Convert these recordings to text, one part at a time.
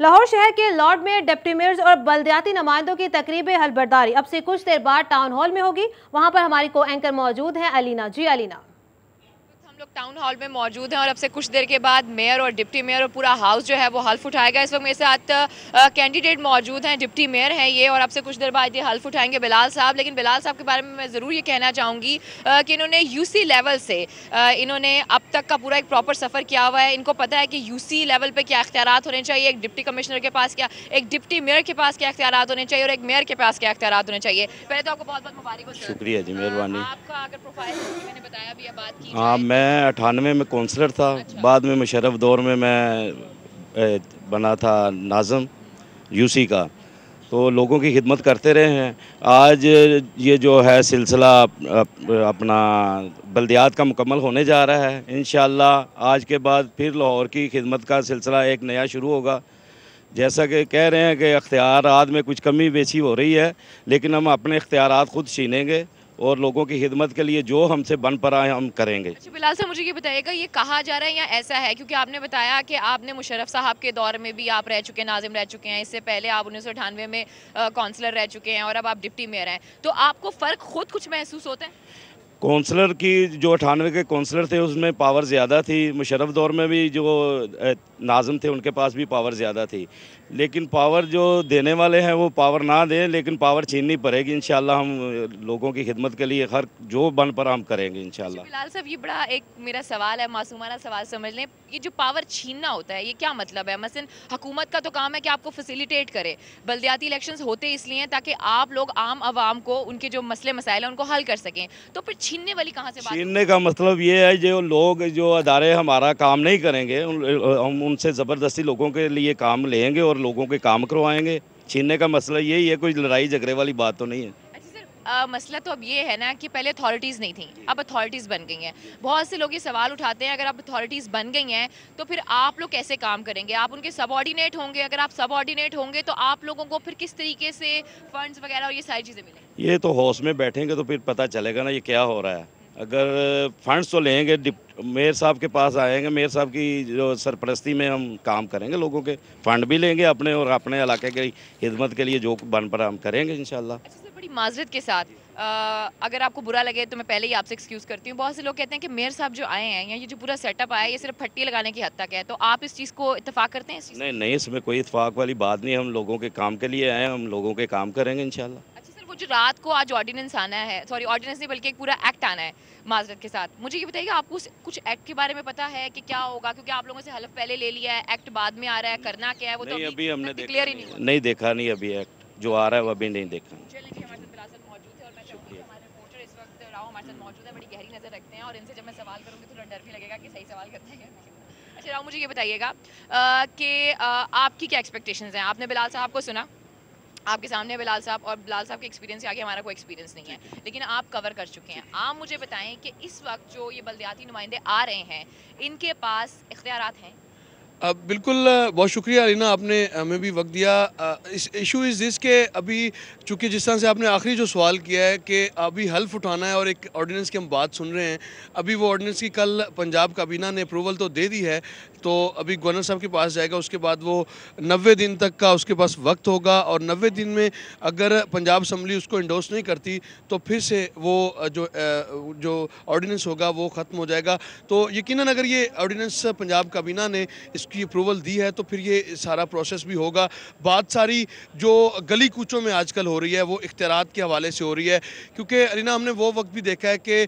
लाहौर शहर के लॉर्ड में डिप्टी मेयर्स और बल्दियाती नुमाइंदों की तकरीब हलबरदारी अब से कुछ देर बाद टाउन हॉल में होगी। वहां पर हमारी को एंकर मौजूद हैं अलीना। जी अलीना। हम लोग टाउन हॉल में मौजूद हैं और अब से कुछ देर के बाद मेयर और डिप्टी मेयर और पूरा हाउस जो है वो हल्फ उठाएगा। इस वक्त मेरे साथ कैंडिडेट मौजूद हैं, डिप्टी मेयर हैं ये, और अब से कुछ देर बाद ये हल्फ उठाएंगे बिलाल साहब। लेकिन बिलाल साहब के बारे में मैं ज़रूर ये कहना चाहूँगी कि इन्होंने यूसी लेवल से इन्होंने अब तक का पूरा एक प्रॉपर सफ़र किया हुआ है। इनको पता है कि यूसी लेवल पर क्या इख्तियारात होने चाहिए, एक डिप्टी कमिश्नर के पास क्या, एक डिप्टी मेयर के पास क्या इख्तियारात होने चाहिए और एक मेयर के पास क्या इख्तियारात होने चाहिए। पहले तो आपको बहुत बहुत मुबारक हो। शुक्रिया जी, मेहरबानी। आपका अगर प्रोफाइल मैंने बताया भी, बात की हाँ, मैं 98 में काउंसलर था। अच्छा। बाद में मुशर्रफ दौर में मैं बना था नाज़म यूसी का, तो लोगों की खिदमत करते रहे हैं। आज ये जो है सिलसिला अपना बल्दियात का मुकम्मल होने जा रहा है। इंशाअल्लाह आज के बाद फिर लाहौर की खिदमत का सिलसिला एक नया शुरू होगा। जैसा कि कह रहे हैं कि इख्तियारात में कुछ कमी बेशी हो रही है, लेकिन हम अपने इख्तियारात खुद छीनेंगे और लोगों की खिदमत के लिए जो हमसे बन पड़ा है हम करेंगे। अच्छा बिलाल साहब, मुझे ये बताइएगा, ये कहा जा रहा है या ऐसा है, क्योंकि आपने बताया कि आपने मुशर्रफ साहब के दौर में भी आप रह चुके हैं, नाजिम रह चुके हैं, इससे पहले आप 1998 में काउंसलर रह चुके हैं और अब आप डिप्टी मेयर हैं, तो आपको फ़र्क खुद कुछ महसूस होता है? काउंसलर की जो 98 के काउंसलर थे उसमें पावर ज़्यादा थी। मुशर्रफ दौर में भी जो नाज़िम थे उनके पास भी पावर ज़्यादा थी, लेकिन पावर जो देने वाले हैं वो पावर ना दें, लेकिन पावर छीननी पड़ेगी। इंशाल्लाह हम लोगों की खिदमत के लिए हर जो बन पर हम करेंगे इंशाल्लाह। बिलाल साहब, ये बड़ा एक मेरा सवाल है, मासूमाना सवाल समझ लें, ये जो पावर छीनना होता है ये क्या मतलब है? मसलन हुकूमत का तो काम है कि आपको फैसिलिटेट करे, बल्दियाती इलेक्शंस होते इसलिए हैं ताकि आप लोग आम आवाम को उनके जो मसले मसाइल हैं उनको हल कर सकें, तो फिर छीनने वाली कहाँ से बात? छीनने का मतलब ये है जो लोग जो अदारे हमारा काम नहीं करेंगे हम उनसे ज़बरदस्ती लोगों के लिए काम लेंगे और लोगों के काम करवाएंगे। छीनने का मसला यही है, कोई लड़ाई झगड़े वाली बात तो नहीं है। अच्छा सर, मसला तो अब ये है ना कि पहले अथॉरिटीज़ नहीं थी, अब अथॉरिटीज़ बन गई हैं। बहुत से लोग ये सवाल उठाते हैं, अगर अब अथॉरिटीज़ बन गई हैं तो फिर आप लोग कैसे काम करेंगे? आप उनके सबऑर्डिनेट होंगे? अगर आप सबऑर्डिनेट होंगे तो आप लोगों को फिर किस तरीके से फंड्स वगैरह और ये सारी चीज़ें मिलेंगी? ये तो हाउस में बैठेंगे तो फिर पता चलेगा ना ये क्या हो रहा है। अगर फंड्स तो लेंगे, मेयर साहब के पास आएंगे, मेयर साहब की जो सरपरस्ती में हम काम करेंगे, लोगों के फंड भी लेंगे अपने और अपने इलाके की खिदमत के लिए जो बन पर हम करेंगे इंशाल्लाह। अच्छा सर, बड़ी माजरत के साथ अगर आपको बुरा लगे तो मैं पहले ही आपसे एक्सक्यूज़ करती हूँ। बहुत से लोग कहते हैं कि मेयर साहब जो आए हैं या ये जो पूरा सेटअप आया है ये सिर्फ फट्टी लगाने की हद तक है, तो आप इस चीज़ को इत्तेफाक करते हैं इस चीज़? नहीं नहीं, इसमें कोई इत्तेफाक वाली बात नहीं। हम लोगों के काम के लिए आए हैं, हम लोगों के काम करेंगे इंशाल्लाह। अच्छा सर, वो जो रात को आज ऑर्डिनेंस आना है, सॉरी ऑर्डिनेंस नहीं बल्कि एक पूरा एक्ट आना है माजरत के साथ, मुझे ये बताइएगा आपको कुछ एक्ट के बारे में पता है कि क्या होगा? क्योंकि आप लोगों से हलफ पहले ले लिया है, एक्ट बाद में आ रहा है, करना क्या है वो तो अभी हमने क्लियर ही नहीं हुआ। नहीं देखा, नहीं अभी एक्ट जो आ रहा है वो अभी नहीं देखा। चलिए जी, हमारे साथ बिलाल साहब मौजूद है और मैं चाहूँगी कि हमारे रिपोर्टर इस वक्त राव हमारे साथ मौजूद है, बड़ी गहरी नज़र रखते हैं और इनसे जब मैं सवाल करूँगी थोड़ा डर भी लगेगा कि सही सवाल करते हैं। अच्छा राव, मुझे ये बताइएगा कि आपकी क्या एक्सपेक्टेशंस हैं? आपने बिलाल साहब को सुना, आपके सामने बिलाल साहब, और बिलाल साहब के एक्सपीरियंस के आगे हमारा कोई एक्सपीरियंस नहीं है, लेकिन आप कवर कर चुके हैं। आप मुझे बताएं कि इस वक्त जो ये बल्दियाती नुमाइंदे आ रहे हैं इनके पास इख्तियारात हैं? बिल्कुल, बहुत शुक्रिया अलीना, आपने हमें भी वक्त दिया। इस इशू इज़ दिस के अभी चूँकि जिस तरह से आपने आखिरी जो सवाल किया है कि अभी हल्फ उठाना है और एक ऑर्डिनेंस की हम बात सुन रहे हैं, अभी वो ऑर्डिनेंस की कल पंजाब काबीना ने अप्रूवल तो दे दी है, तो अभी गवर्नर साहब के पास जाएगा, उसके बाद वो 90 दिन तक का उसके पास वक्त होगा और 90 दिन में अगर पंजाब असम्बली उसको इंडोर्स नहीं करती तो फिर से वो जो ऑर्डिनेंस होगा वो ख़त्म हो जाएगा। तो यकीनन अगर ये ऑर्डिनेंस पंजाब काबीना ने की अप्रूवल दी है तो फिर ये सारा प्रोसेस भी होगा। बात सारी जो गली कूचों में आजकल हो रही है वो इख्तियारात के हवाले से हो रही है, क्योंकि अलीना हमने वो वक्त भी देखा है कि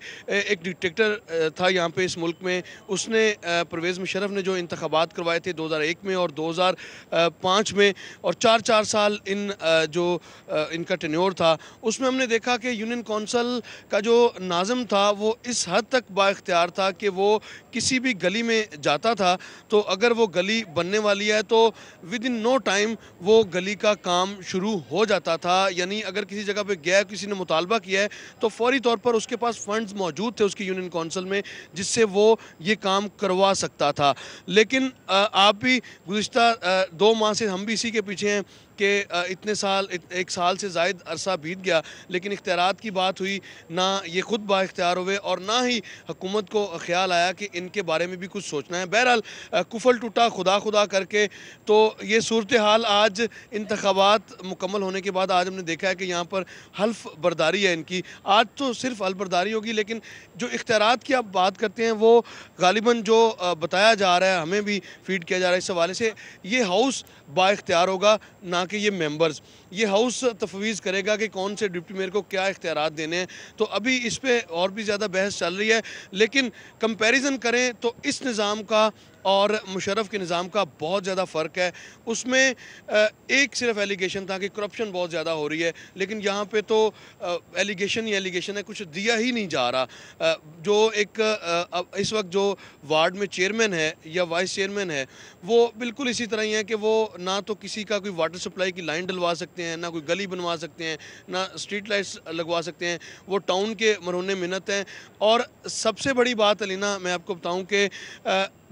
एक डिक्टेटर था यहाँ पे इस मुल्क में, उसने परवेज़ मुशर्रफ ने जो इंतखाबात करवाए थे 2001 में और 2005 में, और 4-4 साल इनका टेन्योर था, उसमें हमने देखा कि यूनियन कौंसिल का जो नाज़िम था वो इस हद तक बाइख्तियार था कि वो किसी भी गली में जाता था तो अगर वो गली बनने वाली है तो विद इन नो टाइम वो गली का काम शुरू हो जाता था। यानी अगर किसी जगह पे गया, किसी ने मुतालबा किया है तो फौरी तौर पर उसके पास फंड्स मौजूद थे उसकी यूनियन कौंसिल में जिससे वो ये काम करवा सकता था। लेकिन आप भी गुज़िश्ता 2 माह से हम भी इसी के पीछे हैं कि इतने साल एक साल से ज़ायद अरसा बीत गया लेकिन इख्तियारात की बात हुई ना, ये खुद बाइख्तियार हुए और ना ही हुकूमत को ख्याल आया कि इनके बारे में भी कुछ सोचना है। बहरहाल कुफल टूटा खुदा खुदा करके, तो ये सूरत हाल आज इंतखाबात मुकम्मल होने के बाद आज हमने देखा है कि यहाँ पर हल्फ बर्दारी है इनकी। आज तो सिर्फ हल्फ बर्दारी होगी, लेकिन जो इख्तियारात की आप बात करते हैं वो गालिबन जो बताया जा रहा है, हमें भी फीड किया जा रहा है इस हवाले से, ये हाउस बाइख्तियार होगा ना कि ये मेंबर्स। ये हाउस तफवीज़ करेगा कि कौन से डिप्टी मेयर को क्या इख्तियारात देने हैं। तो अभी इस पर और भी ज़्यादा बहस चल रही है, लेकिन कंपैरिजन करें तो इस निज़ाम का और मुशर्रफ के निज़ाम का बहुत ज़्यादा फ़र्क है। उसमें एक सिर्फ एलिगेशन था कि करप्शन बहुत ज़्यादा हो रही है, लेकिन यहाँ पे तो एलिगेशन ही एलिगेशन है, कुछ दिया ही नहीं जा रहा। जो एक इस वक्त जो वार्ड में चेयरमैन है या वाइस चेयरमैन है वो बिल्कुल इसी तरह ही है कि वो ना तो किसी का कोई वाटर सप्लाई की लाइन डलवा सकते हैं, ना कोई गली बनवा सकते हैं, ना स्ट्रीट लाइट्स लगवा सकते हैं। वो टाउन के मरहून मिन्नत हैं। और सबसे बड़ी बात अलीना, मैं आपको बताऊँ कि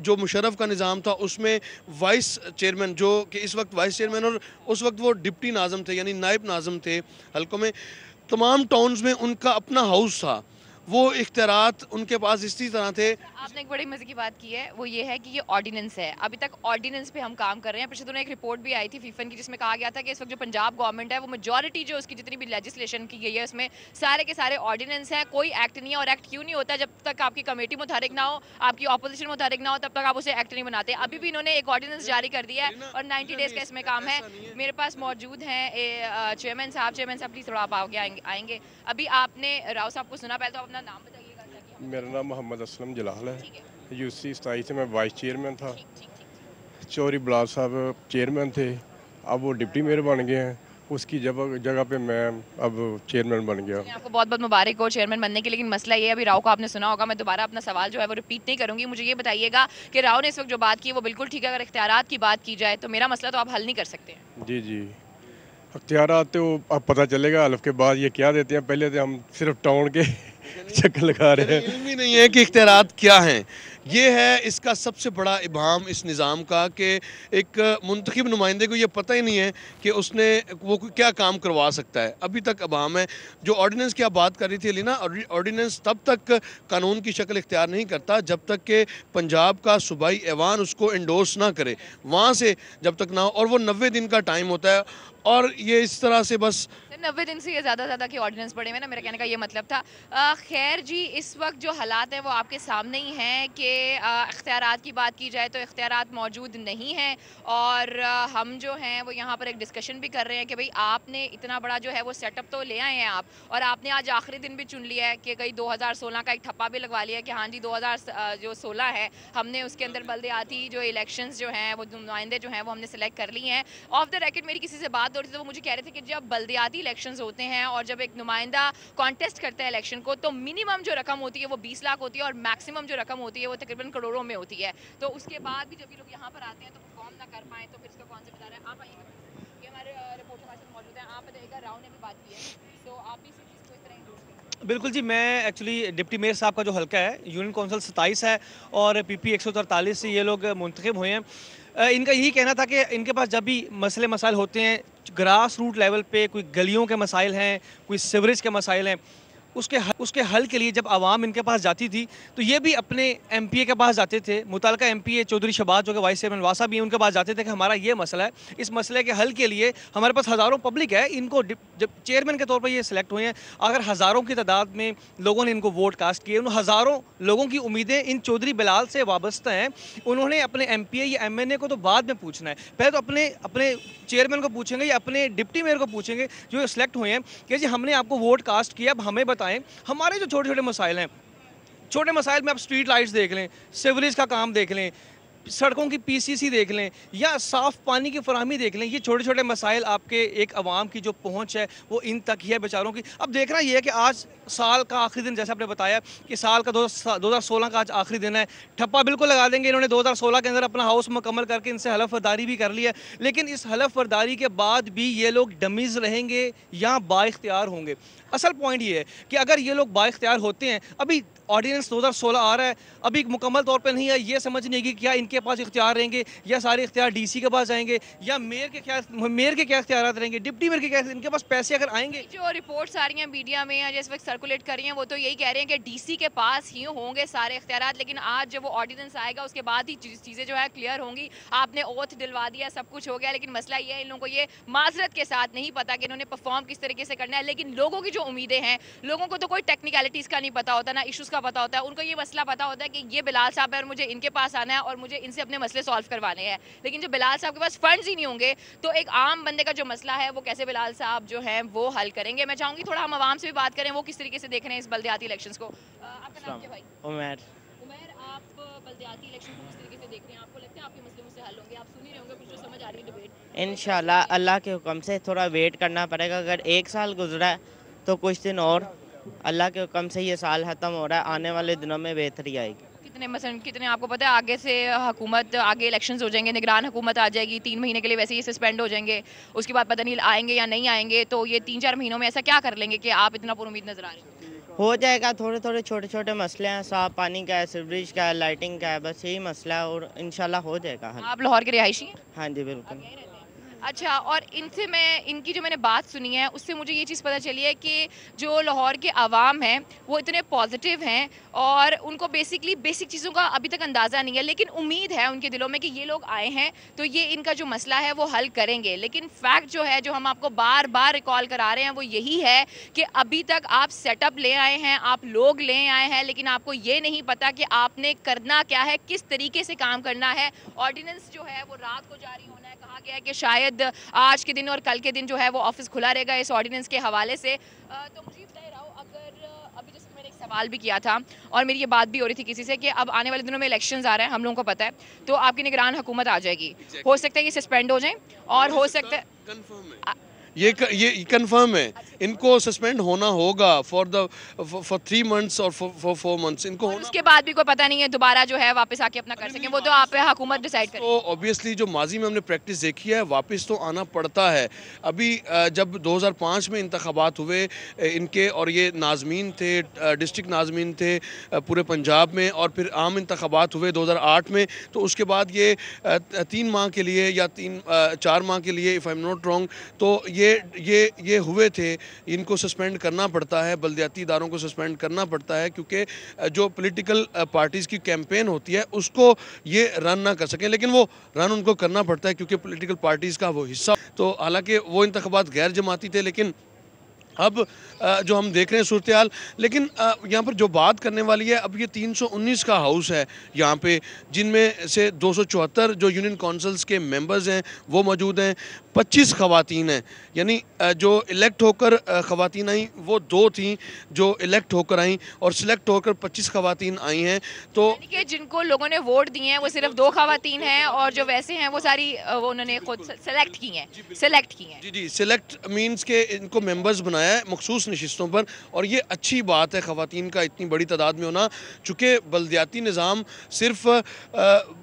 जो मुशर्रफ का निज़ाम था उसमें वाइस चेयरमैन, जो कि इस वक्त वाइस चेयरमैन और उस वक्त वो डिप्टी नाज़म थे यानी नायब नाज़म थे हल्कों में, तमाम टाउन्स में उनका अपना हाउस था। वो इख्तियारात उनके पास इसी तरह थे। आपने एक बड़ी मजे की बात की है, वो ये है कि ये ऑर्डिनेंस है। अभी तक ऑर्डिनेंस पे हम काम कर रहे हैं। पिछले दिनों एक रिपोर्ट भी आई थी फीफन की जिसमें कहा गया था कि इस वक्त जो पंजाब गवर्नमेंट है वो मेजॉरिटी जो उसकी जितनी भी लेजिस्लेशन की गई है उसमें सारे के सारे ऑर्डिनेंस हैं, कोई एक्ट नहीं है। और एक्ट क्यों नहीं होता? जब तक आपकी कमेटी मुतहरिक ना हो, आपकी अपोजिशन मुतहरिक ना हो, तब तक आप उसे एक्ट नहीं बनाते। अभी भी इन्होंने एक ऑर्डिनेंस जारी कर दिया है और 90 डेज़ का इसमें काम है। मेरे पास मौजूद हैं चेयरमैन साहब। चेयरमैन साहब प्लीज़ थोड़ा आप आगे आएंगे। अभी आपने राव साहब को सुना, पहले तो अपना नाम बताइएगा। मेरा नाम मोहम्मद असलम जलाल है। यूसी 27 से मैं वाइस चेयरमैन था। चौरी बिलाल साहब चेयरमैन थे, अब वो डिप्टी मेयर बन गए हैं। उसकी जगह पे मैं अब चेयरमैन बन गया। आपको बहुत बहुत मुबारक हो चेयरमैन बनने के। लेकिन मसला ये है, अभी राव को आपने सुना होगा, मैं दोबारा अपना सवाल जो है वो रिपीट नहीं करूँगी। मुझे ये बताइएगा कि राव ने इस वक्त जो बात की वो बिल्कुल ठीक है। अगर इख्तियारात की बात की जाए तो मेरा मसला तो आप हल नहीं कर सकते हैं। जी जी, इख्तियारात तो अब पता चलेगा हल्फ के बाद ये क्या देते हैं। पहले तो हम सिर्फ टाउन के चक्कर लगा रहे हैं। इल्म ही नहीं है कि इख्तियारात क्या हैं। ये है इसका सबसे बड़ा इबाम इस निज़ाम का कि एक मुंतखब नुमाइंदे को ये पता ही नहीं है कि उसने वो क्या काम करवा सकता है। अभी तक इबाम है। जो ऑर्डिनेंस की आप बात कर रही थी अलीना, ऑर्डिनेंस तब तक कानून की शक्ल इख्तियार नहीं करता जब तक कि पंजाब का सूबाई ऐवान उसको इंडोर्स ना करे, वहाँ से जब तक ना हो। और वो 90 दिन का टाइम होता है। और ये इस तरह से बस 90 दिन से ये ज़्यादा कि ऑर्डिनेंस पड़े हुए ना, मेरा कहने का ये मतलब था। खैर जी, इस वक्त जो हालात हैं वो आपके सामने ही हैं कि इख्तियारात की बात की जाए तो इख्तियारात मौजूद नहीं हैं। और हम जो हैं वो यहाँ पर एक डिस्कशन भी कर रहे हैं कि भाई आपने इतना बड़ा जो है वो सेटअप तो ले आए हैं आप, और आपने आज आखिरी दिन भी चुन लिया है कि कहीं 2016 का एक ठप्पा भी लगवा लिया है कि हाँ जी 2016 है, हमने उसके अंदर बल्दियाती जो इलेक्शंस जो हैं वो नुमाइंदे जो हैं वो हमने सेलेक्ट कर ली हैं। ऑफ द रेकॉर्ड मेरी किसी से बात हो रही थी तो वो मुझे कह रहे थे कि जब बल्दियाती इलेक्शंस होते हैं और जब एक नुमाइंदा कॉन्टेस्ट करता है इलेक्शन को तो मिनिमम जो रकम होती है वो 20 लाख होती है और मैक्सिमम जो रकम होती है वो तकरीबन करोड़ों में होती है। तो उसके बाद भी जब ये लोग यहाँ पर आते हैं तो परफॉर्म ना कर पाए तो फिर इसका कौन सा बता रहे हैं। आप आइएगा, ये हमारे रिपोर्टर हमारे साथ मौजूद हैं। आप बताइएगा, राव ने भी बात की है तो आप भी इस चीज़ को इस तरह इंडोर्स करें। बिल्कुल जी, मैं एक्चुअली डिप्टी मेयर साहब का जो हल्का है यूनियन काउंसिल 27 है और PP 143 से ये लोग मुंतखब हुए हैं। इनका यही कहना था कि इनके पास जब भी मसले मसाइल होते हैं ग्रास रूट लेवल पे, कोई गलियों के मसाइल हैं, कोई सीवरेज के मसाइल हैं, उसके हल के लिए जब आवाम इनके पास जाती थी तो ये भी अपने MPA के पास जाते थे। मुतलका MPA चौधरी शहबाज जो कि वाइस चेयरमैन वासा भी हैं, उनके पास जाते थे कि हमारा ये मसला है, इस मसले के हल के लिए हमारे पास हज़ारों पब्लिक है। इनको जब चेयरमैन के तौर पर ये सिलेक्ट हुए हैं, अगर हज़ारों की तादाद में लोगों ने इनको वोट कास्ट किए, उन हज़ारों लोगों की उम्मीदें इन चौधरी बिलाल से वाबस्ता हैं। उन्होंने अपने MPA या MNA को तो बाद में पूछना है, पहले तो अपने चेयरमैन को पूछेंगे या अपने डिप्टी मेयर को पूछेंगे जो सिलेक्ट हुए हैं कि जी हमने आपको वोट कास्ट किया, अब हमें बताएं हमारे जो छोटे छोटे मसाइल हैं। छोटे मसाइल में आप स्ट्रीट लाइट्स देख लें, सिवरेज का काम देख लें, सड़कों की PCC देख लें या साफ़ पानी की फराहमी देख लें। ये छोटे छोटे मसाइल आपके एक आवाम की जो पहुंच है वो इन तक ही है बेचारों की। अब देखना ये है कि आज साल का आखिरी दिन, जैसे आपने बताया कि साल का 2016 का आज आखिरी दिन है, ठप्पा बिल्कुल लगा देंगे। इन्होंने 2016 के अंदर अपना हाउस मुकम्मल करके इनसे हलफ बर्दारी भी कर ली है, लेकिन इस हलफ बर्दारी के बाद भी ये लोग डमीज़ रहेंगे या बाइख्तियार होंगे। असल पॉइंट ये है कि अगर ये लोग बाइख्तियार होते हैं, अभी ऑर्डिनेंस 2016 आ रहा है, अभी मुकम्मल तौर पर नहीं है, ये समझ नहीं कि क्या इनकी इनके पास इख्तियार रहेंगे या सारे इख्तियार डीसी के पास जाएंगे या मेयर के क्या इख्तियार रहेंगे, डिप्टी मेयर के क्या, इनके पास पैसे अगर आएंगे। जो रिपोर्ट्स आ रही हैं मीडिया में या जिस वक्त सर्कुलेट कर रही हैं वो तो यही कह रहे हैं कि डीसी के पास ही होंगे सारे इख्तियारात, लेकिन आज जब वो ऑर्डिनेंस आएगा उसके बाद ही चीज़ें जो है क्लियर होंगी। आपने ओथ दिलवा दिया, सब कुछ हो गया, लेकिन मसला ये है इन लोगों को ये माजरत के साथ नहीं पता कि इन्होंने परफॉर्म किस तरीके से करना है। लेकिन लोगों की जो उम्मीदें हैं, लोगों को तो कोई टेक्निकलिटीज़ का नहीं पता होता, ना इशूज़ का पता होता है। उनको ये मसला पता होता है कि ये बिलाल साहब है और मुझे इनके पास आना है और मुझे इनसे अपने मसले सॉल्व करवाने हैं। लेकिन जो बिलाल साहब के पास फंड्स ही नहीं होंगे तो एक आम बंदे का जो मसला है वो कैसे बिलाल साहब जो है वो हल करेंगे। मैं चाहूँगी थोड़ा हम आवाम से भी बात करें, वो किस तरीके से देख रहे हैं इस बल्दियाती इलेक्शंस को। आपका नाम क्या भाई? उमर। आप बल्दियाती इलेक्शन को किस तरीके से देख रहे हैं? आपको लगता है आपके मसले मुझसे हल होंगे? आप सुन ही रहे होंगे, कुछ जो समझ आ रही है डिबेट। इंशाल्लाह अल्लाह के हुक्म से थोड़ा वेट करना पड़ेगा। अगर 1 साल गुजरा है तो कुछ दिन और, अल्लाह के हुक्म से ये साल ख़त्म हो रहा है, आने वाले दिनों में बेहतरी आएगी। कितने आपको पता है आगे से हुकूमत, आगे इलेक्शंस हो जाएंगे, निगरान हुकूमत आ जाएगी, 3 महीने के लिए वैसे ही सस्पेंड हो जाएंगे, उसके बाद पता नहीं आएंगे या नहीं आएंगे, तो ये 3-4 महीनों में ऐसा क्या कर लेंगे कि आप इतना पुरुमीद नजर आ रहे हैं? हो जाएगा, थोड़े थोड़े छोटे छोटे मसले हैं, साफ पानी का है, सीवरेज का है, लाइटिंग का है, बस यही मसला है और इंशाल्लाह हो जाएगा। आप लाहौर के रिहायशी हैं? हाँ जी बिल्कुल। अच्छा, और इनसे इनकी जो मैंने बात सुनी है उससे मुझे ये चीज़ पता चली है कि जो लाहौर के आवाम हैं वो इतने पॉजिटिव हैं और उनको बेसिकली बेसिक चीज़ों का अभी तक अंदाज़ा नहीं है, लेकिन उम्मीद है उनके दिलों में कि ये लोग आए हैं तो ये इनका जो मसला है वो हल करेंगे। लेकिन फैक्ट जो है, जो हम आपको बार बार रिकॉल करा रहे हैं, वो यही है कि अभी तक आप सेटअप ले आए हैं, आप लोग ले आए हैं, लेकिन आपको ये नहीं पता कि आपने करना क्या है, किस तरीके से काम करना है। ऑर्डिनेंस जो है वो रात को जारी होना है, कहा गया है कि शायद आज के दिन और कल के दिन जो है वो ऑफिस खुला रहेगा इस ऑर्डिनेंस के हवाले से। तो मुझे बताइए राव, अगर अभी जैसे मैंने एक सवाल भी किया था और मेरी ये बात भी हो रही थी किसी से कि अब आने वाले दिनों में इलेक्शंस आ रहे हैं, हम लोगों को पता है, तो आपकी निगरान हुकूमत आ जाएगी, हो सकता है ये सस्पेंड हो जाए और हो सकता है ये कंफर्म है, इनको सस्पेंड होना होगा फॉर 3 मंथ्स और फॉर 4 मंथ्स इनको होना। उसके बाद भी कोई पता नहीं है दोबारा जो है वापस आके अपना कर सकें, वो तो आप हुकूमत डिसाइड करें। तो ऑब्वियसली जो माजी में हमने प्रैक्टिस देखी है, वापस तो आना पड़ता है। अभी जब 2005 में इंतखाबात हुए इनके, और ये नाज़मीन थे, डिस्ट्रिक्ट नाज़मीन थे पूरे पंजाब में, और फिर आम इंतखाबात हुए 2008 में, तो उसके बाद ये 3 माह के लिए या 4 माह के लिए, if I am not wrong, तो ये हुए थे। इनको सस्पेंड करना पड़ता है, बल्दियाती इदारों को सस्पेंड करना पड़ता है, क्योंकि जो पॉलिटिकल पार्टीज़ की कैंपेन होती है उसको ये रन ना कर सकें, लेकिन वो रन उनको करना पड़ता है क्योंकि पॉलिटिकल पार्टीज़ का वो हिस्सा। तो हालांकि वो इंतखाबात गैर जमाती थे, लेकिन अब जो हम देख रहे हैं सूरत हाल, लेकिन यहाँ पर जो बात करने वाली है, अब ये 319 का हाउस है यहाँ पे, जिनमें से 274 जो यूनियन काउंसिल्स के मेंबर्स हैं वो मौजूद हैं, 25 ख़वातीन हैं, यानी जो इलेक्ट होकर ख़वातीन आई वो 2 थीं जो इलेक्ट होकर आई, और सिलेक्ट होकर 25 ख़वातीन आई हैं। तो कि जिनको लोगों ने वोट दिए हैं वो सिर्फ 2 ख़वातीन हैं, और जो वैसे हैं वो सारी वो उन्होंने खुद सेलेक्ट की हैं। जी, सिलेक्ट मीन्स के इनको मेंबर्स बनाया है मखसूस नशिस्तों पर, और ये अच्छी बात है ख़वातीन का इतनी बड़ी तादाद में होना, चूँकि बल्दियाती निज़ाम सिर्फ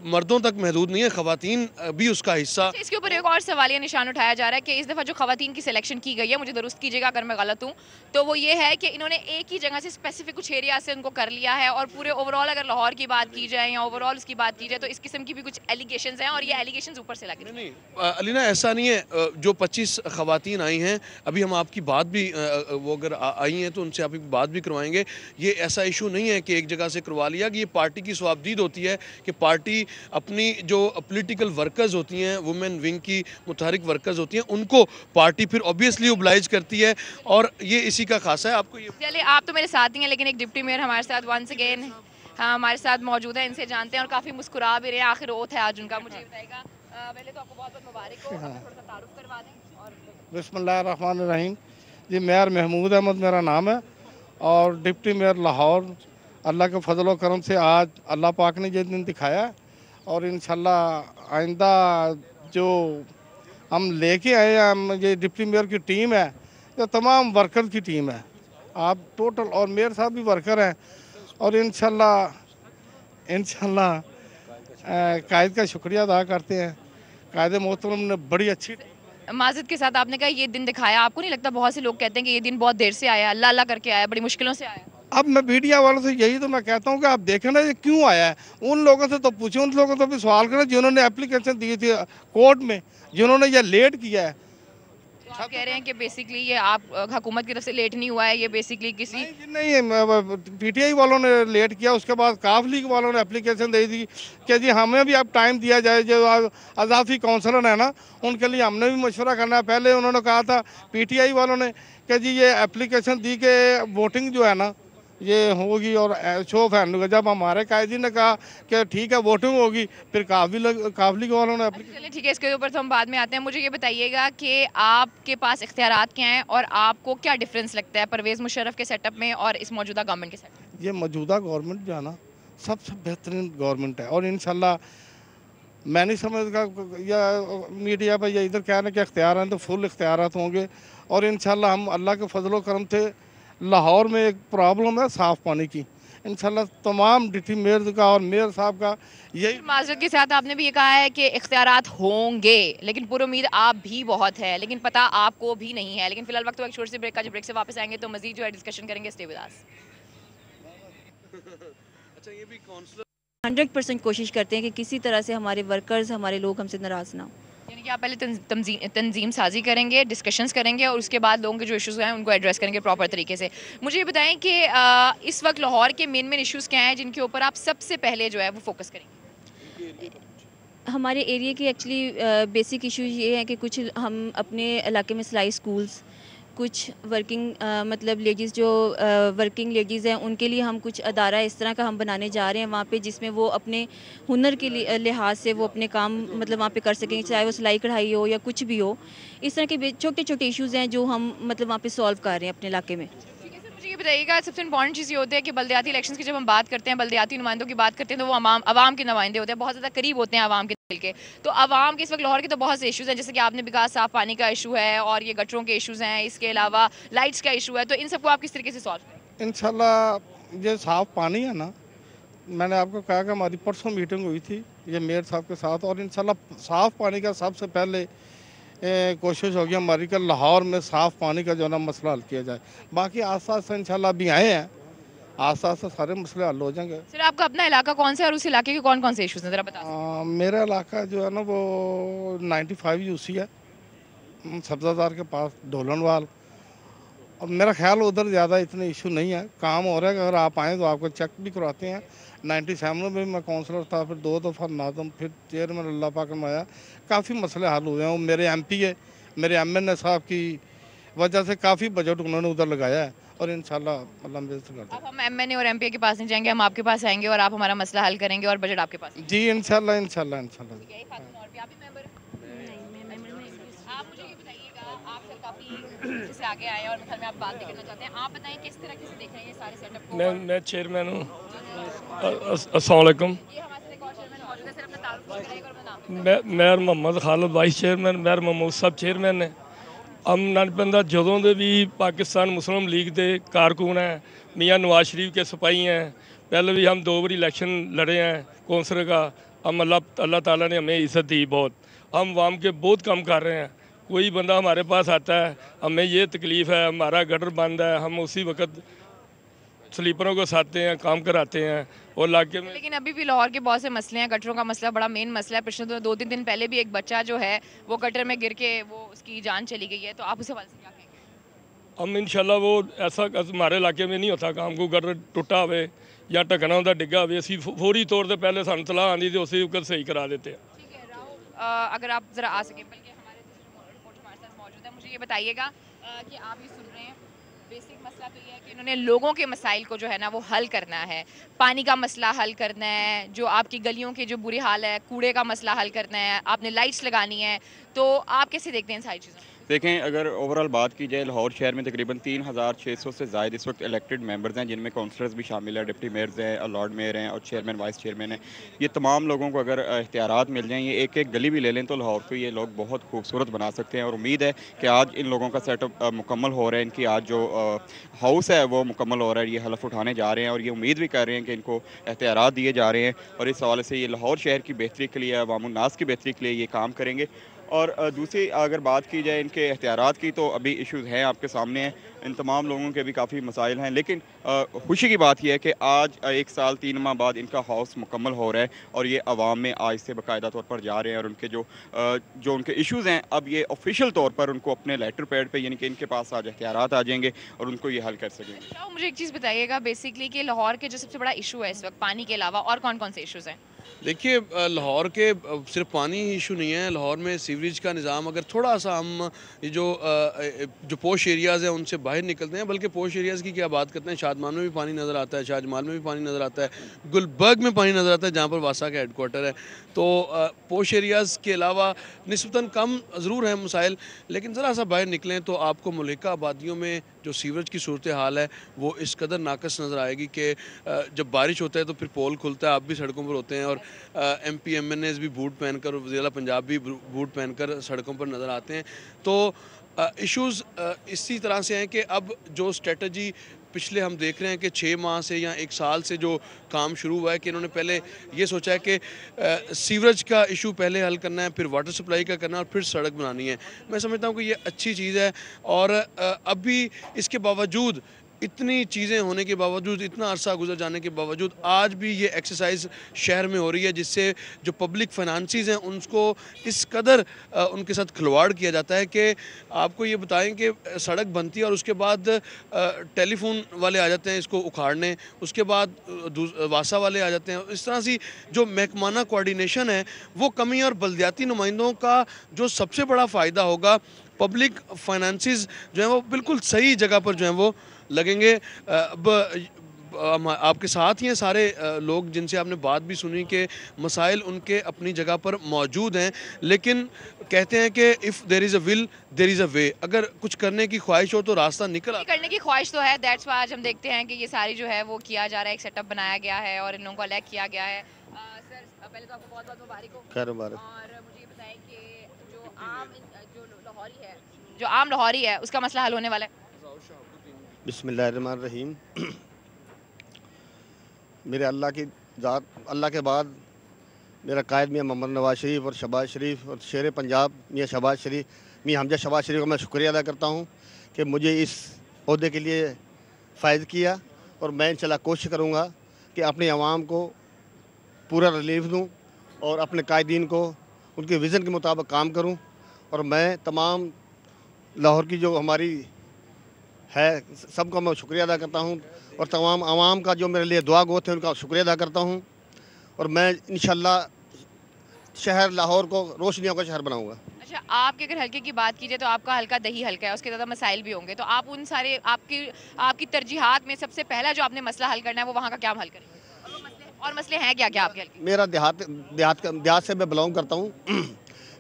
मर्दों तक महदूद नहीं है, ख़वातीन भी उसका हिस्सा। इसके ऊपर एक और सवालिया निशान उठाया जा रहा है कि इस दफ़ा जो ख़वातीन की सिलेक्शन की गई है, मुझे दुरुस्त कीजिएगा अगर मैं गलत हूँ, तो वो ये है कि इन्होंने एक ही जगह से स्पेसिफिक कुछ एरिया से उनको कर लिया है, और पूरे ओवरऑल अगर लाहौर की बात की जाए या ओवरऑल उसकी बात की जाए तो इस किस्म की भी कुछ एलिगेशंस हैं, और ये एलिगेशंस ऊपर से लगे। नहीं अलीना, ऐसा नहीं है। जो 25 ख़वातीन आई हैं, अभी हम आपकी बात भी वो अगर आई हैं तो उनसे आपकी बात भी करवाएंगे। ये ऐसा इशू नहीं है कि एक जगह से करवा लिया, कि ये पार्टी की स्वाबदीद होती है कि पार्टी अपनी जो पॉलिटिकल वर्कर्स होती हैं, वुमेन विंग की मुतहरिक वर्कर्स होती हैं, उनको पार्टी फिर ऑब्वियसली ओब्लाइज करती है, और ये इसी का खासा है। आपको ये चलिए, आप तो मेरे साथ ही हैं, लेकिन एक डिप्टी मेयर हमारे साथ वंस अगेन हमारे साथ मौजूद है, इनसे जानते हैं, और काफ़ी मुस्कुरा भी रहे हैं। आखिर ओथ है आज उनका, मुझे बताएगा। पहले तो आपको बहुत बहुत मुबारक हो, थोड़ा सा तारुफ करवा दें। और बिस्मिल्लाहिर्रहमानिर्रहीम। जी, मेयर महमूद अहमद मेरा नाम है, और डिप्टी मेयर लाहौर। अल्लाह के फजल करम से आज अल्लाह पाक ने ये दिन दिखाया, और इंशाल्लाह आइंदा जो हम लेके आए हैं, ये डिप्टी मेयर की टीम है, ये तमाम वर्कर की टीम है, आप टोटल, और मेयर साहब भी वर्कर हैं, और इंशाल्लाह कायद का शुक्रिया अदा करते हैं। कायद मोहतरम ने बड़ी अच्छी माज़रत के साथ आपने कहा ये दिन दिखाया। आपको नहीं लगता बहुत से लोग कहते हैं कि ये दिन बहुत देर से आया, अल्लाह अल्लाह करके आया, बड़ी मुश्किलों से आया? अब मैं मीडिया वालों से यही तो मैं कहता हूँ कि आप देखें ना ये क्यों आया है, उन लोगों से तो पूछें, उन लोगों से भी सवाल करें जिन्होंने एप्लीकेशन दी थी कोर्ट में, जिन्होंने ये लेट किया है। तो आप कह रहे हैं कि बेसिकली ये आप हुकूमत की तरफ से लेट नहीं हुआ है, ये बेसिकली किसी नहीं पीटीआई वालों ने लेट किया, उसके बाद काफ लीग वालों ने एप्लीकेशन दे दी कि जी हमें भी अब टाइम दिया जाए। जो अजाफी काउंसलर है ना, उनके लिए हमने भी मशवरा करना है। पहले उन्होंने कहा था पीटीआई वालों ने कि जी ये एप्लीकेशन दी कि वोटिंग जो है ना ये होगी, और शो ऑफ हैंड होगा। जब हमारे कायदी ने कहा कि ठीक है वोटिंग होगी, फिर काफली वालों ने चलिए ठीक है, इसके ऊपर तो हम बाद में आते हैं। मुझे ये बताइएगा कि आपके पास इख्तियारात क्या हैं और आपको क्या डिफरेंस लगता है परवेज़ मुशर्रफ के सेटअप में और इस मौजूदा गवर्नमेंट के सेटअप में? ये मौजूदा गवर्नमेंट जो है ना सबसे बेहतरीन गवर्नमेंट है, और इंशाल्लाह मैं नहीं समझता या मीडिया पर या इधर कहने के इख्तियार हैं तो फुल इख्तियारात होंगे। और इंशाल्लाह हम अल्लाह के फजलो करम से, लाहौर में एक प्रॉब्लम है साफ़ पानी की, इंशाल्लाह तमाम डिप्टी मेयर का और मेयर साहब का यही। माजरत के साथ आपने भी ये कहा है कि इख्तियारात होंगे, लेकिन पुरुमीद आप भी बहुत है, लेकिन पता आपको भी नहीं है। लेकिन फिलहाल वक्त तो एक छोटी सी ब्रेक का, जब ब्रेक से वापस आएंगे तो मजीद जो है डिस्कशन करेंगे। स्टे विद अस। अच्छा, ये भी काउंसलर 100% कोशिश करते हैं कि किसी तरह से हमारे वर्कर्स, हमारे लोग हमसे नाराज़ ना हो। यानी कि आप पहले तंजीम साजी करेंगे, डिस्कशंस करेंगे और उसके बाद लोगों के जो इश्यूज़ हैं उनको एड्रेस करेंगे प्रॉपर तरीके से। मुझे ये बताएं कि इस वक्त लाहौर के मेन इश्यूज़ क्या हैं जिनके ऊपर आप सबसे पहले जो है वो फोकस करेंगे? हमारे एरिया की एक्चुअली बेसिक इश्यूज ये हैं कि कुछ हम अपने इलाके में सिलाई स्कूल्स, कुछ वर्किंग मतलब लेडीज़ जो वर्किंग लेडीज़ हैं उनके लिए हम कुछ अदारा इस तरह का हम बनाने जा रहे हैं वहाँ पे, जिसमें वो अपने हुनर के लिहाज से वो अपने काम मतलब वहाँ पे कर सकेंगे, चाहे वो सिलाई कढ़ाई हो या कुछ भी हो। इस तरह के छोटे छोटे इश्यूज़ हैं जो हम मतलब वहाँ पे सॉल्व कर रहे हैं अपने इलाके में। मुझे ये बताइएगा, सबसे इंपॉर्टेंट चीज़ ये होती है कि बल्दियाती इलेक्शंस की जब हम बात करते हैं, बल्दियाती नुमाइंदों की बात करते हैं, तो वो अवाम के नुमाइंदे होते हैं, बहुत ज़्यादा करीब होते हैं अवाम के दिल के। तो अवाम के इस वक्त लाहौर के तो बहुत से इशूज़ हैं, जैसे कि आपने भी कहा साफ़ पानी का इशू है और ये गटरों के इशूज़ हैं, इसके अलावा लाइट्स का इशू है। तो इन सबको आप किस तरीके से सॉल्व करेंगे? इंशाल्लाह ये साफ़ पानी है ना, मैंने आपको कहा कि हमारी परसों मीटिंग हुई थी ये मेयर साहब के साथ, और इंशाल्लाह साफ़ पानी का सबसे पहले कोशिश होगी हमारी कि लाहौर में साफ़ पानी का जो है ना मसला हल किया जाए। बाकी आस्ता आस्ता इंशाल्लाह अभी आए हैं, आस्ता आस्ता सारे मसले हल हो जाएंगे। सर आपका अपना इलाका कौन सा है और उस इलाके के कौन कौन से इशूज़ हैं ज़रा बता। मेरा इलाका जो है ना वो 95 यूसी है, सब्ज़ादार के पास ढोलनवाल, और मेरा ख्याल उधर ज़्यादा इतने इशू नहीं है, काम हो रहा है। अगर आप आएँ तो आपको चेक भी करवाते हैं। 97 में मैं काउंसलर था, फिर 2 दफ़ा नाज़म, फिर चेयरमैन अल्लाह पाक में आया, काफ़ी मसले हल हुए हैं। वो मेरे MP है, मेरे MN साहब की वजह से काफ़ी बजट उन्होंने उधर लगाया है, और इंशाल्लाह अल्लाह मदद करते हैं। अब हम MNA और MP के पास नहीं जाएंगे, हम आपके पास आएंगे और आप हमारा मसला हल करेंगे और बजट आपके पास। जी इंशाल्लाह इंशाल्लाह इंशाल्लाह। आप मुझे ये बताइएगा, आप सर काफ़ी से आगे आए और घर में आप बात भी करना चाहते हैं, आप बताएं किस तरह से देख रहे हैं ये सारे सेटअप को? मैं चेयरमैन हूँ। अस्सलाम वालेकुम। ये हमारे साथ एक और चेयरमैन मौजूद है, सर अपना तारुफ कराइएगा और अपना नाम। Mayor Mohammad Khalid vice chairman, mayor Mahmood साहब चेयरमैन ने। अमन बंदा जदों दे भी पाकिस्तान मुस्लिम लीग के कारकुन हैं, मियाँ नवाज शरीफ के सिपाही हैं। पहले भी हम 2 बार इलेक्शन लड़े हैं कौंसलर का। हम अल्लाह ताला ने हमें इज़्ज़त दी बहुत, हम वाम के बहुत काम कर रहे हैं। कोई बंदा हमारे पास आता है, हमें ये तकलीफ़ है, हमारा गटर बंद है, हम उसी वक्त स्लीपरों को साथते हैं, काम कराते हैं और इलाके में। लेकिन अभी भी लाहौर के बहुत से मसले हैं, गटरों का मसला बड़ा मेन मसला है। पिछले 2-3 दिन पहले भी एक बच्चा जो है वो गटर में गिर के वो उसकी जान चली गई है, तो आप उस हवाले से क्या कहेंगे? हम इंशाल्लाह वो ऐसा हमारे इलाके में नहीं होता काम, को गटर टुटा हुए या ढकना होता डिग्गा हुए, असी फौरी तौर पर पहले सानू सलाह आती तो उसी वक्त सही करा देते हैं। ठीक है राव, अगर आप ज़रा आ सकें, बल्कि हमारे रिपोर्टर हमारे साथ मौजूद है। मुझे ये बताइएगा कि आप ये सुन रहे हैं, बेसिक मसला तो ये है कि इन्होंने लोगों के मसाइल को जो है ना वो हल करना है। पानी का मसला हल करना है, जो आपकी गलियों के जो बुरी हाल है, कूड़े का मसला हल करना है, आपने लाइट्स लगानी है। तो आप कैसे देखते हैं सारी चीज़ों? देखें, अगर ओवरऑल बात की जाए, लाहौर शहर में तकरीबन 3600 से ज़ायद इस वक्त इलेक्टेड मेंबर्स हैं, जिनमें काउंसलर्स भी शामिल है, डिप्टी मेयर्स हैं, लॉर्ड मेयर हैं और चेयरमैन वाइस चेयरमैन हैं। ये तमाम लोगों को अगर इख्तियारात मिल जाएँ, ये एक एक गली भी ले लें, तो लाहौर को ये लोग बहुत खूबसूरत बना सकते हैं। और उम्मीद है कि आज इन लोगों का सेटअप मुकम्मल हो रहा है, इनकी आज जो हाउस है वो मुकम्मल हो रहा है, ये हलफ उठाने जा रहे हैं और ये उम्मीद भी कर रहे हैं कि इनको इख्तियारात दिए जा रहे हैं। और इस हवाले से ये लाहौर शहर की बेहतरी के लिए, अवामुन्नास की बेहतरी के लिए ये काम करेंगे। और दूसरी अगर बात की जाए इनके एहतियारात की, तो अभी इश्यूज़ हैं आपके सामने हैं, इन तमाम लोगों के भी काफ़ी मसाइल हैं, लेकिन खुशी की बात यह है कि आज 1 साल 3 माह बाद इनका हाउस मुकम्मल हो रहा है और ये आवाम में आज से बाकायदा तौर पर जा रहे हैं और उनके जो उनके इश्यूज़ हैं अब ये ऑफिशियल तौर पर उनको अपने लेटर पैड पे, यानी कि इनके पास आज एहतियारात आ जाएंगे और उनको ये हल कर सकेंगे। तो मुझे एक चीज़ बताइएगा बेसिकली कि लाहौर के जो सबसे बड़ा इशू है इस वक्त पानी के अलावा और कौन कौन से इशूज़ हैं? देखिए, लाहौर के सिर्फ पानी ही इशू नहीं है, लाहौर में सीवरेज का निज़ाम अगर थोड़ा सा हम ये जो पोश एरियाज़ हैं उनसे बाहर निकलते हैं, बल्कि पोश एरियाज़ की क्या बात करते हैं, शादमान में भी पानी नज़र आता है, शाहजमाल में भी पानी नज़र आता है, गुलबर्ग में पानी नज़र आता है जहाँ पर वासा का हेडकोार्टर है। तो पोश एरियाज़ के अलावा निस्बतन कम ज़रूर हैं मसाइल, लेकिन ज़रा सा बाहर निकलें तो आपको मुल्का आबादियों में जो सीवरेज की सूरत हाल है वो इस कदर नाकस नज़र आएगी कि जब बारिश होता है तो फिर पोल खुलता है, आप भी सड़कों पर होते हैं और MP MNAs भी बूट पहनकर और वज़ीर-ए-आला पंजाब भी बूट पहनकर सड़कों पर नज़र आते हैं। तो इश्यूज़ इसी तरह से हैं कि अब जो स्ट्रेटजी पिछले हम देख रहे हैं कि 6 माह से या 1 साल से जो काम शुरू हुआ है कि इन्होंने पहले ये सोचा है कि सीवरेज का इशू पहले हल करना है, फिर वाटर सप्लाई का करना है और फिर सड़क बनानी है। मैं समझता हूँ कि ये अच्छी चीज़ है और अभी इसके बावजूद इतनी चीज़ें होने के बावजूद, इतना अरसा गुजर जाने के बावजूद आज भी ये एक्सरसाइज शहर में हो रही है, जिससे जो पब्लिक फाइनेंसेस हैं उनको इस कदर उनके साथ खिलवाड़ किया जाता है कि आपको ये बताएं कि सड़क बनती है और उसके बाद टेलीफोन वाले आ जाते हैं इसको उखाड़ने, उसके बाद वासा वाले आ जाते हैं। इस तरह से जो महकमाना कोऑर्डिनेशन है वो कमी और बल्दियाती नुमाइंदों का जो सबसे बड़ा फ़ायदा होगा, पब्लिक फाइनेंसेस जो हैं वो बिल्कुल सही जगह पर जो हैं वो लगेंगे। अब आपके साथ ही हैं सारे लोग जिनसे आपने बात भी सुनी कि मसाइल उनके अपनी जगह पर मौजूद हैं, लेकिन कहते हैं कि if there is a will there is a way. अगर कुछ करने की ख्वाहिश हो तो रास्ता निकल आता है। करने की ख्वाहिश तो है, दैट्स व्हाई आज हम देखते हैं कि ये सारी जो है वो किया जा रहा है, एक सेटअप बनाया गया है और इन लोगों को अलग किया गया है। सर पहले तो आपको बहुत बहुत मुबारक हो। खैर मुबारक। और मुझे ये बताएं कि जो आम लाहौरी है उसका मसला हल होने वाला है? बिस्मिल्लाहिर्रहमानिर्रहीम। मेरे अल्लाह के बाद मेरा कायद मियाँ मोहम्मद नवाज शरीफ और शहबाज शरीफ और शेर पंजाब मियाँ शहबाज शरीफ, मियाँ हमजा शहबाज शरीफ का मैं शुक्रिया अदा करता हूँ कि मुझे इस ओहदे के लिए फ़ायद किया और मैं इंशाल्लाह कोशिश करूँगा कि अपनी आवाम को पूरा रिलीफ दूँ और अपने कायदीन को उनके विज़न के मुताबिक काम करूँ। और मैं तमाम लाहौर की जो हमारी है सबका मैं शुक्रिया अदा करता हूँ और तमाम आवाम का जो मेरे लिए दुआ गो थे उनका शुक्रिया अदा करता हूँ और मैं इंशाल्लाह शहर लाहौर को रोशनियों का शहर बनाऊँगा। अच्छा, आपके अगर हल्के की बात कीजिए तो आपका हल्का दही हल्का है, उसके ज़्यादा मसाइल भी होंगे, तो आप उन सारे आपकी तरजीहात में सबसे पहला जो आपने मसला हल करना है वो वहाँ का क्या हल करेंगे और मसले हैं क्या क्या आपके हल्के? मेरा देहात से मैं बिलोंग करता हूँ।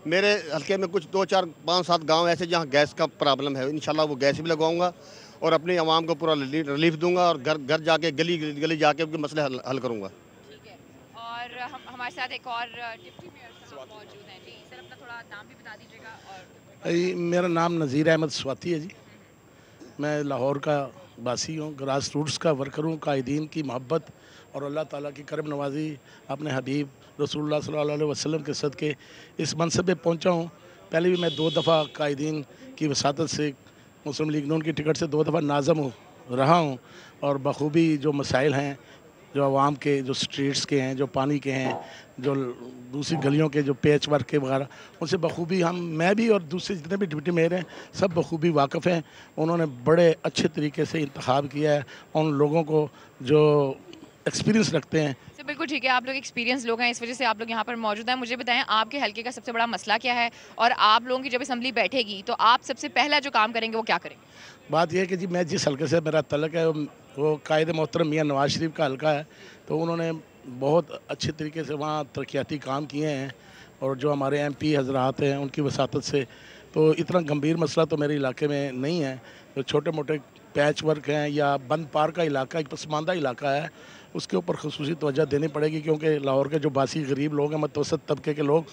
मेरे हल्के में कुछ 2 4 5 7 गांव ऐसे जहां गैस का प्रॉब्लम है, इंशाल्लाह वो गैस भी लगवाऊंगा और अपनी आवाम को पूरा रिलीफ दूंगा और घर जाके गली जाके उनके मसले हल करूंगा। ठीक है। और हमारे साथ एक और डिप्टी मेयर साहब मौजूद हैं। जी सर, अपना थोड़ा नाम भी बता दीजिएगा। और मेरा नाम नज़ीर अहमद स्वाति है जी। मैं लाहौर का वासी हूँ, ग्रास रूट्स का वर्कर हूँ। कायदीन की मोहब्बत और अल्लाह ताला की करम नवाजी अपने हबीब रसूलुल्लाह सल्लल्लाहु अलैहि वसल्लम के सदके इस मनसब पे पहुँचा हूँ। पहले भी मैं 2 दफ़ा कायदीन की वसातत से मुस्लिम लीग नून की टिकट से 2 दफ़ा नाज़म रहा हूँ और बखूबी जो मसाइल हैं, जो आवाम के, जो स्ट्रीट्स के हैं, जो पानी के हैं, जो दूसरी गलियों के जो पैच वर्क के वगैरह, उनसे बखूबी मैं भी और दूसरे जितने भी डिप्टी मेयर हैं सब बखूबी वाकिफ़ हैं। उन्होंने बड़े अच्छे तरीके से इंतखाब किया है उन लोगों को जो एक्सपीरियंस रखते हैं। सर बिल्कुल ठीक है, आप लोग एक्सपीरियंस लोग हैं, इस वजह से आप लोग यहाँ पर मौजूद हैं। मुझे बताएं आपके हल्के का सबसे बड़ा मसला क्या है और आप लोगों की जब असेंबली बैठेगी तो आप सबसे पहला जो काम करेंगे वो क्या करेंगे? बात यह है कि जी मैं जिस हल्के से मेरा तल्लक है वो कायद मोहतरम मियाँ नवाज शरीफ का हल्का है, तो उन्होंने बहुत अच्छे तरीके से वहाँ तरक्याती काम किए हैं और जो हमारे MP हजरात हैं उनकी वसातत से तो इतना गंभीर मसला तो मेरे इलाके में नहीं है। जो छोटे मोटे पैच वर्क हैं या बंद पार का इलाका, एक पसमानदा इलाका है, उसके ऊपर खुसूसी तवज्जो देनी पड़ेगी क्योंकि लाहौर के जो बासी गरीब लोग हैं, मतवसत तबके के लोग,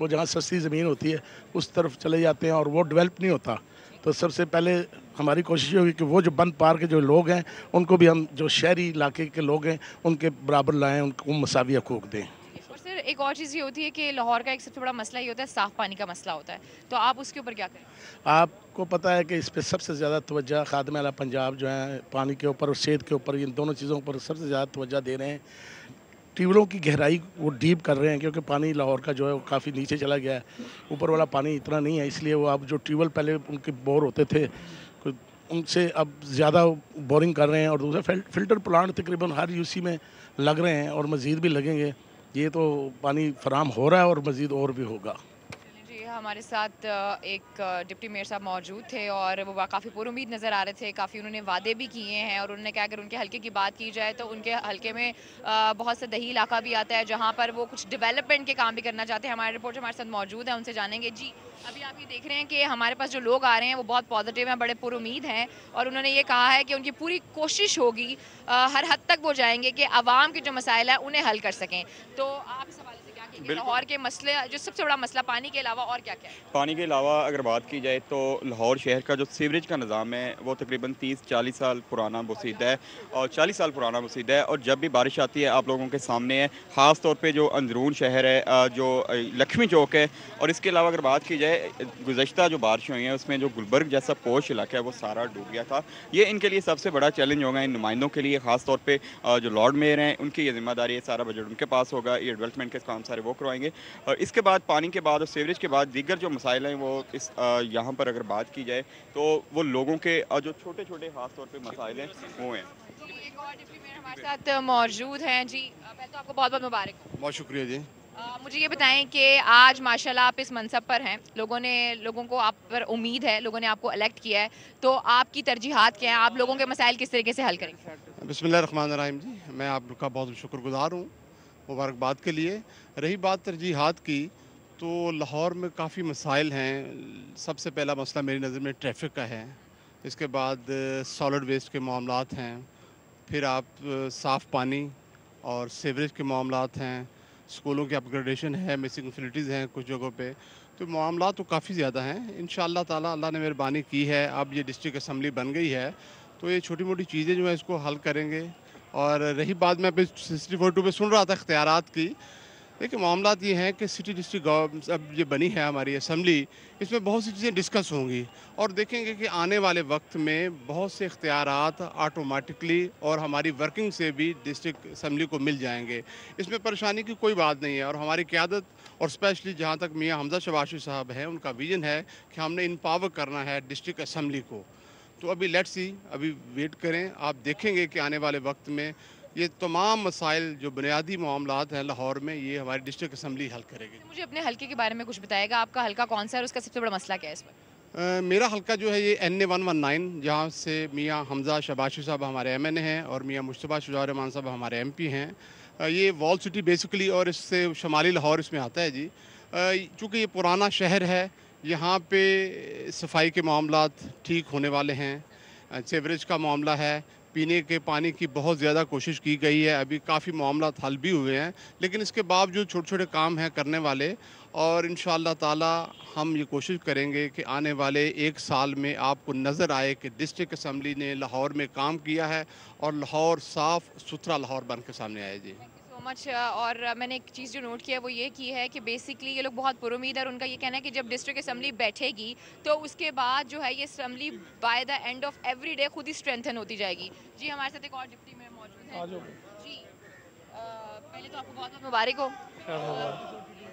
वो जहाँ सस्ती ज़मीन होती है उस तरफ चले जाते हैं और वो डेवलप नहीं होता। तो सबसे पहले हमारी कोशिश होगी कि वो जो बंद पार के जो लोग हैं उनको भी हम जो शहरी इलाके के लोग हैं उनके बराबर लाएँ, उनको मसावी हकूक़ दें। और सर एक और चीज़ ये होती है कि लाहौर का एक सबसे बड़ा मसला ये होता है, साफ़ पानी का मसला होता है, तो आप उसके ऊपर क्या करें? आपको पता है कि इस पे सबसे ज़्यादा तवज्जो खादिम आला पंजाब जो है पानी के ऊपर और सेहत के ऊपर, इन दोनों चीज़ों पर सबसे ज़्यादा तवज्जो दे रहे हैं। ट्यूबवेलों की गहराई वो डीप कर रहे हैं क्योंकि पानी लाहौर का जो है वो काफ़ी नीचे चला गया है, ऊपर वाला पानी इतना नहीं है, इसलिए वो अब जो ट्यूबवेल पहले उनके बोर होते थे उनसे अब ज़्यादा बोरिंग कर रहे हैं। और दूसरा फ़िल्टर प्लांट तकरीबन हर यूसी में लग रहे हैं और मज़ीद भी लगेंगे। ये तो पानी फराम हो रहा है और मज़ीद और भी होगा। जी, हमारे साथ एक डिप्टी मेयर साहब मौजूद थे और वो काफ़ी पुरुमीद नज़र आ रहे थे, काफ़ी उन्होंने वादे भी किए हैं और उन्होंने कहा अगर उनके हल्के की बात की जाए तो उनके हल्के में बहुत से दही इलाका भी आता है जहाँ पर वो कुछ डेवलपमेंट के काम भी करना चाहते हैं। हमारे रिपोर्टर हमारे साथ मौजूद है, उनसे जानेंगे। जी, अभी आप ये देख रहे हैं कि हमारे पास जो लोग आ रहे हैं वो बहुत पॉजिटिव हैं, बड़े पुरुमीद हैं और उन्होंने ये कहा है कि उनकी पूरी कोशिश होगी, हर हद तक वो जाएंगे कि आवाम के जो मसाइल हैं उन्हें हल कर सकें। तो आप इस हवाले से क्या कहेंगे, लाहौर के मसले जो सबसे बड़ा मसला पानी के अलावा और क्या क्या है? पानी के अलावा अगर बात की जाए तो लाहौर शहर का जो सीवरेज का निज़ाम है वो तकरीबन 30-40 साल पुराना मुसीद है और 40 साल पुराना मुसीद है। और जब भी बारिश आती है आप लोगों के सामने है, ख़ास तौर पे जो अंदरून शहर है, जो लक्ष्मी चौक है। और इसके अलावा अगर बात की जाए गुज़श्ता जो बारिश हुई हैं उसमें जो गुलबर्ग जैसा पोश इलाका है वो सारा डूब गया था। ये इनके लिए सबसे बड़ा चैलेंज होगा, इन नुमाइंदों के लिए, ख़ास तौर पर जो लॉर्ड मेयर हैं उनकी ये जिम्मेदारी है, सारा बजट उनके पास होगा, ये डेवलपमेंट के काम सारे वो करवाएंगे। और इसके बाद पानी के बाद और सीवरेज के बाद दीगर जो मसाइल हैं वो इस यहाँ पर अगर बात की जाए तो वो लोगों के जो छोटे छोटे खास तौर पे मसाइल हैं वो हैं। एक और डिप्टी मेयर हमारे साथ मौजूद हैं। जी, पहले तो आपको बहुत बहुत मुबारक हो। बहुत शुक्रिया जी। मुझे ये बताएं कि आज माशाल्लाह आप इस मनसब पर हैं, लोगों को आप पर उम्मीद है, लोगों ने आपको इलेक्ट किया है, तो आपकी तरजीहात क्या हैं, आप लोगों के मसाइल किस तरीके से हल करेंगे? बिस्मिल्लाहिर्रहमानिर्रहीम जी, मैं आपका बहुत शुक्रगुजार हूँ मुबारकबाद के लिए। रही बात तरजीहात की तो लाहौर में काफ़ी मसाइल हैं। सबसे पहला मसला मेरी नज़र में ट्रैफिक का है, इसके बाद सॉलिड वेस्ट के मामलात हैं, फिर आप साफ़ पानी और सीवरेज के मामलात हैं, स्कूलों की अपग्रेडेशन है, मिसिंग फैसिलिटीज़ हैं कुछ जगहों पे। तो मामलात तो काफ़ी ज़्यादा हैं। इंशाअल्लाह ताला अल्लाह ने मेहरबानी की है, अब ये डिस्ट्रिक्ट असम्बली बन गई है तो ये छोटी मोटी चीज़ें जो है इसको हल करेंगे। और रही बात, मैं अभी 64-2 पे सुन रहा था इख्तियारात की। देखिए मामलात ये हैं कि सिटी डिस्ट्रिक्ट अब ये बनी है हमारी असम्बली, इसमें बहुत सी चीज़ें डिस्कस होंगी और देखेंगे कि आने वाले वक्त में बहुत से इख्तियारात ऑटोमेटिकली और हमारी वर्किंग से भी डिस्ट्रिक्ट असम्बली को मिल जाएंगे। इसमें परेशानी की कोई बात नहीं है और हमारी क़यादत और स्पेशली जहाँ तक मियाँ हमजा शबाशी साहब हैं उनका विज़न है कि हमने इम्पावर करना है डिस्ट्रिक्ट असम्बली को। तो अभी लेट्स सी, अभी वेट करें, आप देखेंगे कि आने वाले वक्त में ये तमाम मसाइल जो बुनियादी मामलात हैं लाहौर में, ये हमारी डिस्ट्रिक्ट असम्बली हल करेगी। मुझे अपने हल्के के बारे में कुछ बताएगा, आपका हल्का कौन सा है और उसका सबसे बड़ा मसला क्या है इस पर? मेरा हल्का जो है ये NA 119, जहाँ से मियाँ हमजा शबाशी साहब हमारे MNA हैं और मियाँ मुश्तबा शुजा रहमान साहब हमारे MP हैं। ये वॉल सिटी बेसिकली और इससे शुमाली लाहौर इसमें आता है जी। चूँकि ये पुराना शहर है, यहाँ पे सफाई के मामलात ठीक होने वाले हैं, सीवरेज का मामला है, पीने के पानी की बहुत ज़्यादा कोशिश की गई है, अभी काफ़ी मामलात हल भी हुए हैं, लेकिन इसके बावजूद छोटे छोटे काम हैं करने वाले। और इंशाअल्लाह ताला हम ये कोशिश करेंगे कि आने वाले 1 साल में आपको नज़र आए कि डिस्ट्रिक्ट असम्बली ने लाहौर में काम किया है और लाहौर साफ़ सुथरा लाहौर बन के सामने आए जी। मच। और मैंने एक चीज़ जो नोट किया वो ये की है कि बेसिकली ये लोग बहुत पुरुमीद है और उनका ये कहना है कि जब डिस्ट्रिक्ट असम्बली बैठेगी तो उसके बाद जो है ये assembly by the end of every day खुद ही स्ट्रेंथन होती जाएगी। जी, हमारे साथ एक और डिप्टी मेयर मौजूद है। जी, पहले तो आपको बहुत बहुत मुबारक हो।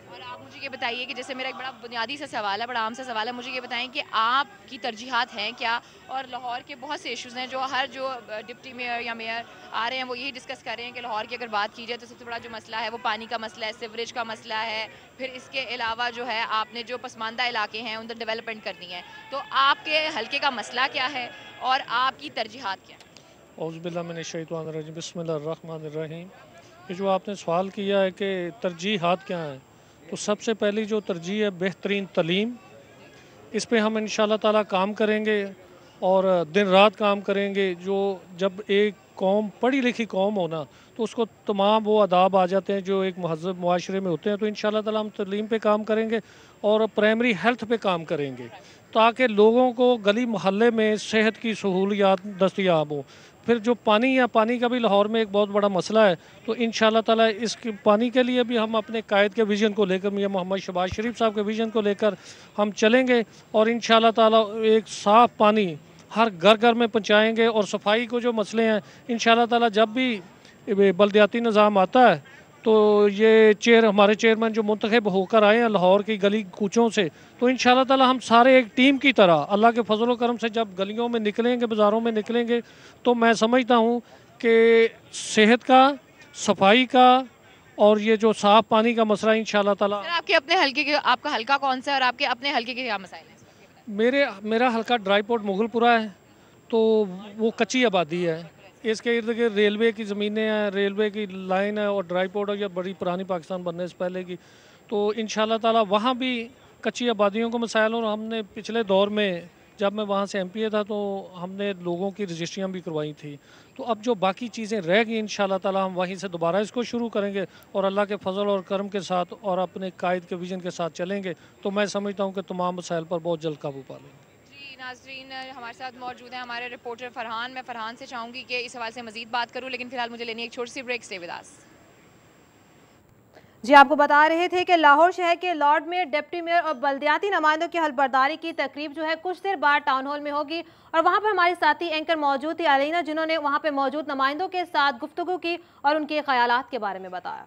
और आप मुझे ये बताइए कि जैसे मेरा एक बड़ा बुनियादी सा सवाल है, बड़ा आम सा सवाल है, मुझे ये बताएं कि आपकी तरजीहात हैं क्या? और लाहौर के बहुत से इश्यूज़ हैं जो हर जो डिप्टी मेयर या मेयर आ रहे हैं वो यही डिस्कस कर रहे हैं कि लाहौर की अगर बात की जाए तो सबसे बड़ा जो मसला है वो पानी का मसला है, सीवरेज का मसला है, फिर इसके अलावा जो है आपने जो पसमानदा इलाके हैं उधर डेवलपमेंट करनी है। तो आपके हल्के का मसला क्या है और आपकी तरजीहात क्या है? औज़ुबिल्लाहिमिनश्शैतानिर्रजीम, बिस्मिल्लाहिर्रहमानिर्रहीम। ये जो आपने सवाल किया है कि तरजीहात क्या हैं, तो सबसे पहली जो तरजीह है बेहतरीन तालीम। इस पे हम इंशाअल्लाह ताला काम करेंगे और दिन रात काम करेंगे। जो जब एक कौम पढ़ी लिखी कौम हो ना तो उसको तमाम वो आदाब आ जाते हैं जो एक महज़ब मुआशरे में होते हैं। तो इंशाअल्लाह ताला हम तालीम पे काम करेंगे और प्राइमरी हेल्थ पे काम करेंगे ताकि लोगों को गली मोहल्ले में सेहत की सहूलियात दस्तयाब हो। फिर जो पानी का भी लाहौर में एक बहुत बड़ा मसला है। तो इंशाअल्लाह ताला इस पानी के लिए भी हम अपने कायद के विज़न को लेकर, मियां मोहम्मद शहबाज शरीफ साहब के विज़न को लेकर हम चलेंगे और इंशाअल्लाह ताला एक साफ़ पानी हर घर घर में पहुँचाएँगे। और सफाई को जो मसले हैं इंशाअल्लाह ताला जब भी बल्दियाती निज़ाम आता है तो ये हमारे चेयरमैन जो मुंतखब होकर आए हैं लाहौर की गली कूचों से, तो इंशाअल्लाह ताला हम सारे एक टीम की तरह अल्लाह के फजल करम से जब गलियों में निकलेंगे, बाज़ारों में निकलेंगे, तो मैं समझता हूँ कि सेहत का, सफाई का और ये जो साफ़ पानी का मसला इंशाअल्लाह ताला। आपके अपने हल्के के, आपका हल्का कौन सा है और आपके अपने हल्के के क्या मसाइल हैं? मेरा हल्का ड्राईपोर्ट मुगलपुरा है, तो वो कच्ची आबादी है। इसके इर्द गिर्द रेलवे की ज़मीनें हैं, रेलवे की लाइन है और ड्राईपोर्ट है, बड़ी पुरानी पाकिस्तान बनने से पहले की। तो इंशाअल्लाह ताला वहाँ भी कच्ची आबादियों को मसाइल। और हमने पिछले दौर में जब मैं वहाँ से MPA था तो हमने लोगों की रजिस्ट्रियाँ भी करवाई थी। तो अब जो बाकी चीज़ें रह गई इंशाअल्लाह ताला हम वहीं से दोबारा इसको शुरू करेंगे और अल्लाह के फजल और करम के साथ और अपने कायद के विज़न के साथ चलेंगे। तो मैं समझता हूँ कि तमाम मसाइल पर बहुत जल्द काबू पा लेंगे। नाज़रीन, हमारे साथ मौजूद हैं हमारे रिपोर्टर फ़रहान। मैं फ़रहान से चाहूँगी कि इस हवाले से मज़ीद बात करूँ, लेकिन फ़िलहाल मुझे लेनी एक छोटी सी ब्रेक। Stay with us. जी, आपको बता रहे थे कि लाहौर शहर के लॉर्ड मेयर, डिप्टी मेयर और बल्दियाती नुमाइंदों की हलबर्दारी की तकरीब जो है कुछ देर बाद टाउन हॉल में होगी और वहाँ पर हमारी साथी एंकर मौजूद थी अलीना, जिन्होंने वहाँ पर मौजूद नुमाइंदों के साथ गुफ्तगू की और उनके ख्यालात के बारे में बताया।